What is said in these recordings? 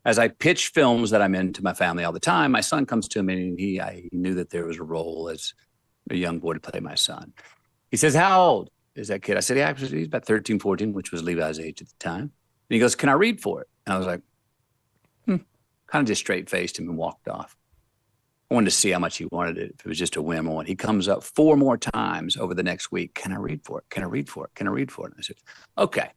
as I pitch films that I'm in to my family all the time, my son comes to me and he knew that there was a role as a young boy to play my son. He says, how old is that kid? I said, yeah, he's about 13, 14, which was Levi's age at the time. And he goes, can I read for it? And I was like, kind of just straight faced him and walked off. I wanted to see how much he wanted it, if it was just a whim or what. He comes up 4 more times over the next week. Can I read for it? Can I read for it? Can I read for it? And I said, okay.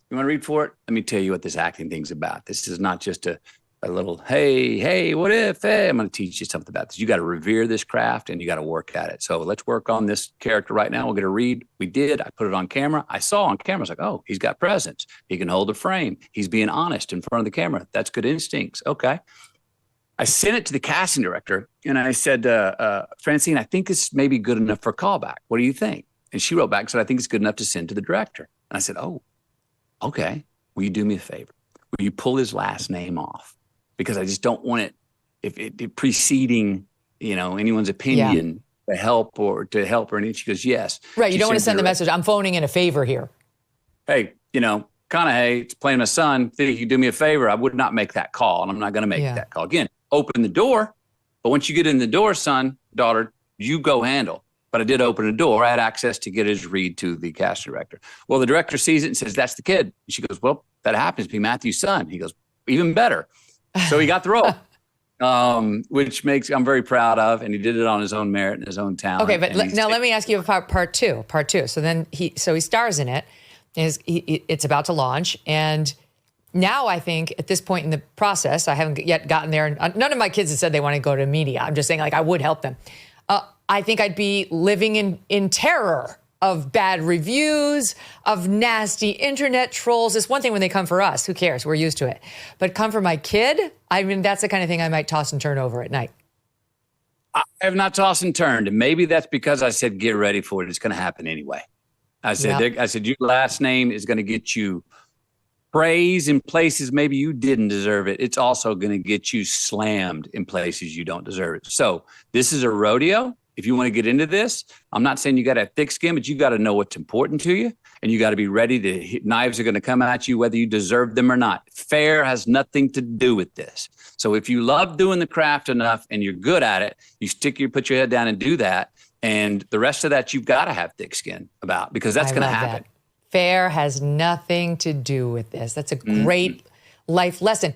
You want to read for it? Let me tell you what this acting thing's about. This is not just a little, hey, what if? Hey, I'm going to teach you something about this. You got to revere this craft and you got to work at it. So let's work on this character right now. We're going to read. We did. I put it on camera. I saw on camera. I was like, oh, he's got presence. He can hold a frame. He's being honest in front of the camera. That's good instincts. Okay. I sent it to the casting director and I said, Francine, I think it's maybe good enough for a callback. What do you think? And she wrote back and said, I think it's good enough to send to the director. And I said, oh, okay. Will you do me a favor? Will you pull his last name off? Because I just don't want it preceding, anyone's opinion to help or anything. She goes, yes. Right. You don't want to send the message, I'm phoning in a favor here. Hey, McConaughey, it's playing my son. Think you do me a favor? I would not make that call, and I'm not going to make that call. Again, open the door. But once you get in the door, son, daughter, you go handle. But I did open the door. I had access to get his read to the casting director. Well, the director sees it and says, that's the kid. And she goes, well, that happens to be Matthew's son. He goes, even better. So he got the role, which I'm very proud of. And he did it on his own merit and his own talent. Okay, but now let me ask you about part two. So then he stars in it. It's about to launch. And now I think at this point in the process, I haven't yet gotten there. None of my kids have said they want to go to media. I'm just saying, I would help them. I think I'd be living in terror of bad reviews, of nasty internet trolls. It's one thing when they come for us. Who cares? We're used to it. But come for my kid? That's the kind of thing I might toss and turn over at night. I have not tossed and turned. And maybe that's because I said, get ready for it. It's going to happen anyway. I said, your last name is going to get you praise in places maybe you didn't deserve it. It's also going to get you slammed in places you don't deserve it. So this is a rodeo. If you want to get into this, I'm not saying you got to have thick skin, but you got to know what's important to you. And you got to be ready to knives are going to come at you, whether you deserve them or not. Fair has nothing to do with this. So if you love doing the craft enough and you're good at it, put your head down and do that. And the rest of that, you've got to have thick skin about, because that's going to happen. Fair has nothing to do with this. That's a great life lesson.